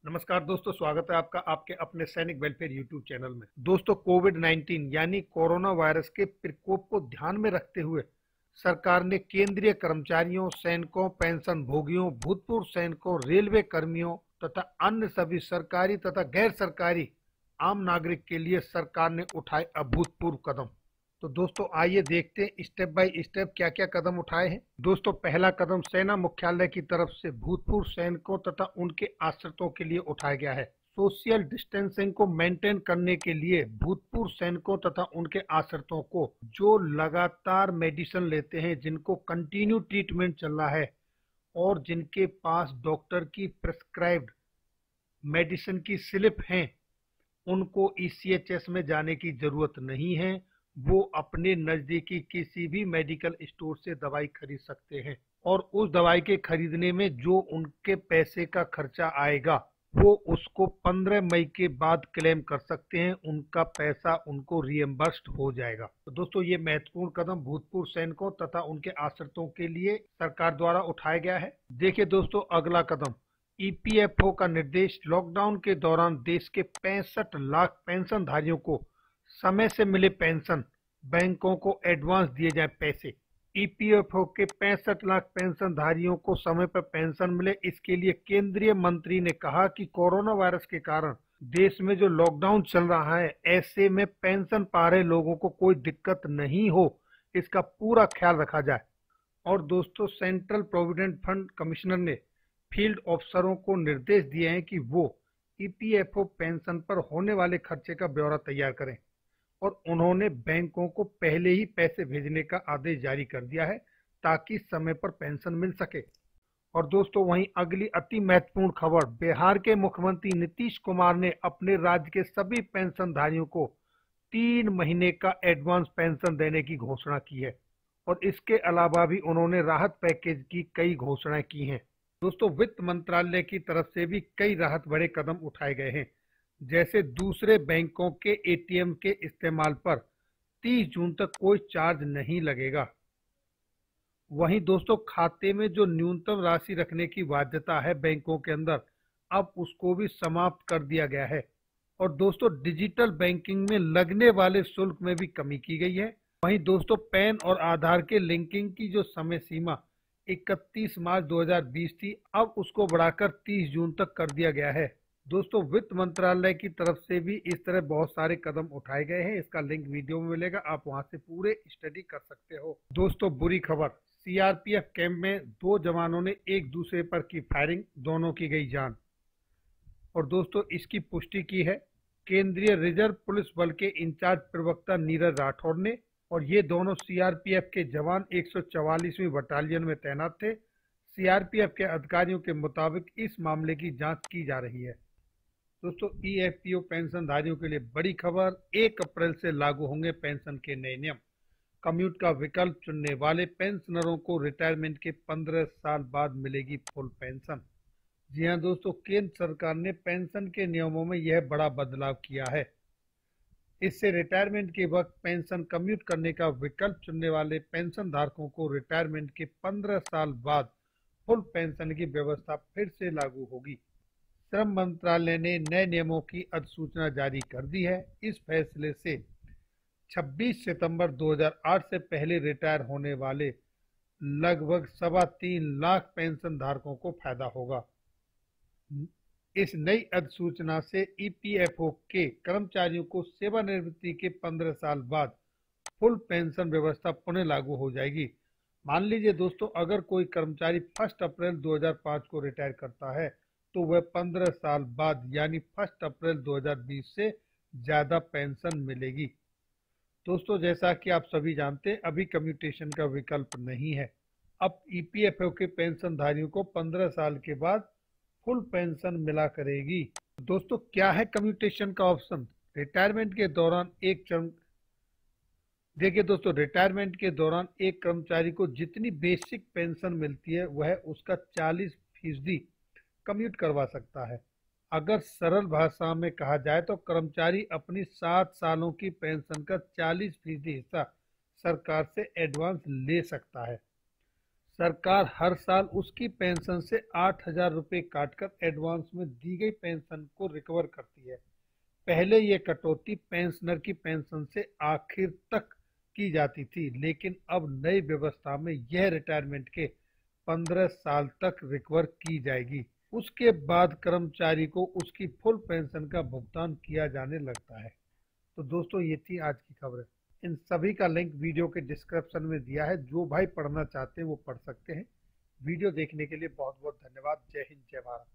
नमस्कार दोस्तों, स्वागत है आपका आपके अपने सैनिक वेलफेयर यूट्यूब चैनल में। दोस्तों, कोविड-19 यानी कोरोना वायरस के प्रकोप को ध्यान में रखते हुए सरकार ने केंद्रीय कर्मचारियों, सैनिकों, पेंशन भोगियों, भूतपूर्व सैनिकों, रेलवे कर्मियों तथा अन्य सभी सरकारी तथा गैर सरकारी आम नागरिक के लिए सरकार ने उठाए अभूतपूर्व कदम। तो दोस्तों, आइए देखते हैं स्टेप बाय स्टेप क्या क्या कदम उठाए हैं। दोस्तों, पहला कदम सेना मुख्यालय की तरफ से भूतपूर्व सैनिकों तथा उनके आश्रितों के लिए उठाया गया है। सोशल डिस्टेंसिंग को मेंटेन करने के लिए भूतपूर्व सैनिकों तथा उनके आश्रितों को जो लगातार मेडिसिन लेते हैं, जिनको कंटिन्यू ट्रीटमेंट चल रहा है और जिनके पास डॉक्टर की प्रिस्क्राइब्ड मेडिसिन की स्लिप है, उनको ईसीएचएस में जाने की जरूरत नहीं है। वो अपने नजदीकी किसी भी मेडिकल स्टोर से दवाई खरीद सकते हैं और उस दवाई के खरीदने में जो उनके पैसे का खर्चा आएगा वो उसको 15 मई के बाद क्लेम कर सकते हैं। उनका पैसा उनको रिएम्बर्स्ड हो जाएगा। तो दोस्तों, ये महत्वपूर्ण कदम भूतपूर्व सैनिकों तथा उनके आश्रितों के लिए सरकार द्वारा उठाया गया है। देखिए दोस्तों, अगला कदम ईपीएफओ का निर्देश, लॉकडाउन के दौरान देश के 65 लाख पेंशनधारियों को समय से मिले पेंशन, बैंकों को एडवांस दिए जाए पैसे। ईपीएफओ के 65 लाख पेंशनधारियों को समय पर पेंशन मिले, इसके लिए केंद्रीय मंत्री ने कहा कि कोरोना वायरस के कारण देश में जो लॉकडाउन चल रहा है, ऐसे में पेंशन पा रहे लोगों को कोई दिक्कत नहीं हो, इसका पूरा ख्याल रखा जाए। और दोस्तों, सेंट्रल प्रोविडेंट फंड कमिश्नर ने फील्ड अफसरों को निर्देश दिए हैं कि वो ईपीएफओ पेंशन पर होने वाले खर्चे का ब्यौरा तैयार करें और उन्होंने बैंकों को पहले ही पैसे भेजने का आदेश जारी कर दिया है ताकि समय पर पेंशन मिल सके। और दोस्तों, वहीं अगली अति महत्वपूर्ण खबर, बिहार के मुख्यमंत्री नीतीश कुमार ने अपने राज्य के सभी पेंशनधारियों को 3 महीने का एडवांस पेंशन देने की घोषणा की है और इसके अलावा भी उन्होंने राहत पैकेज की कई घोषणाएं की हैं। दोस्तों, वित्त मंत्रालय की तरफ से भी कई राहत बड़े कदम उठाए गए हैं, जैसे दूसरे बैंकों के एटीएम के इस्तेमाल पर 30 जून तक कोई चार्ज नहीं लगेगा। वहीं दोस्तों, खाते में जो न्यूनतम राशि रखने की बाध्यता है बैंकों के अंदर, अब उसको भी समाप्त कर दिया गया है। और दोस्तों, डिजिटल बैंकिंग में लगने वाले शुल्क में भी कमी की गई है। वहीं दोस्तों, पैन और आधार के लिंकिंग की जो समय सीमा 31 मार्च 2020 थी, अब उसको बढ़ाकर 30 जून तक कर दिया गया है। दोस्तों, वित्त मंत्रालय की तरफ से भी इस तरह बहुत सारे कदम उठाए गए हैं। इसका लिंक वीडियो में मिलेगा, आप वहां से पूरे स्टडी कर सकते हो। दोस्तों, बुरी खबर, सीआरपीएफ कैंप में 2 जवानों ने एक दूसरे पर की फायरिंग, दोनों की गई जान। और दोस्तों, इसकी पुष्टि की है केंद्रीय रिजर्व पुलिस बल के इंचार्ज प्रवक्ता नीरज राठौर ने, और ये दोनों सीआरपीएफ के जवान 144वीं बटालियन में तैनात थे। सीआरपीएफ के अधिकारियों के मुताबिक इस मामले की जांच की जा रही है। दोस्तों, ईएफपीओ पेंशनधारियों के लिए बड़ी खबर, 1 अप्रैल से लागू होंगे पेंशन के नए नियम। कम्यूट का विकल्प चुनने वाले पेंशनरों को रिटायरमेंट के 15 साल बाद मिलेगी फुल पेंशन। जी हाँ दोस्तों, केंद्र सरकार ने पेंशन के नियमों में यह बड़ा बदलाव किया है। इससे रिटायरमेंट के वक्त पेंशन कम्यूट करने का विकल्प चुनने वाले पेंशन धारकों को रिटायरमेंट के 15 साल बाद फुल पेंशन की व्यवस्था फिर से लागू होगी। श्रम मंत्रालय ने नए नियमों की अधिसूचना जारी कर दी है। इस फैसले से 26 सितंबर 2008 से पहले रिटायर होने वाले लगभग 3.25 लाख पेंशन धारकों को फायदा होगा। इस नई अधिसूचना से ईपीएफओ के कर्मचारियों को सेवानिवृत्ति के 15 साल बाद फुल पेंशन व्यवस्था पुनः लागू हो जाएगी। मान लीजिए दोस्तों, अगर कोई कर्मचारी 1 अप्रैल 2005 को रिटायर करता है तो वह 15 साल बाद यानी 1 अप्रैल 2020 से ज्यादा पेंशन मिलेगी। दोस्तों, जैसा कि आप सभी जानते हैं, अभी कम्यूटेशन का विकल्प नहीं है। अब ईपीएफओ के पेंशनधारियों को 15 साल के बाद फुल पेंशन मिला करेगी। दोस्तों, क्या है कम्यूटेशन का ऑप्शन? रिटायरमेंट के दौरान देखिए दोस्तों, रिटायरमेंट के दौरान एक कर्मचारी को जितनी बेसिक पेंशन मिलती है वह उसका 40% कम्यूट करवा सकता है। अगर सरल भाषा में कहा जाए तो कर्मचारी अपनी 7 सालों की पेंशन का 40% हिस्सा सरकार से एडवांस ले सकता है। सरकार हर साल उसकी पेंशन से 8,000 रुपये काटकर एडवांस में दी गई पेंशन को रिकवर करती है। पहले ये कटौती पेंशनर की पेंशन से आखिर तक की जाती थी, लेकिन अब नई व्यवस्था में यह रिटायरमेंट के 15 साल तक रिकवर की जाएगी। उसके बाद कर्मचारी को उसकी फुल पेंशन का भुगतान किया जाने लगता है। तो दोस्तों, ये थी आज की खबरें। इन सभी का लिंक वीडियो के डिस्क्रिप्शन में दिया है। जो भाई पढ़ना चाहते हैं वो पढ़ सकते हैं। वीडियो देखने के लिए बहुत बहुत धन्यवाद। जय हिंद, जय भारत।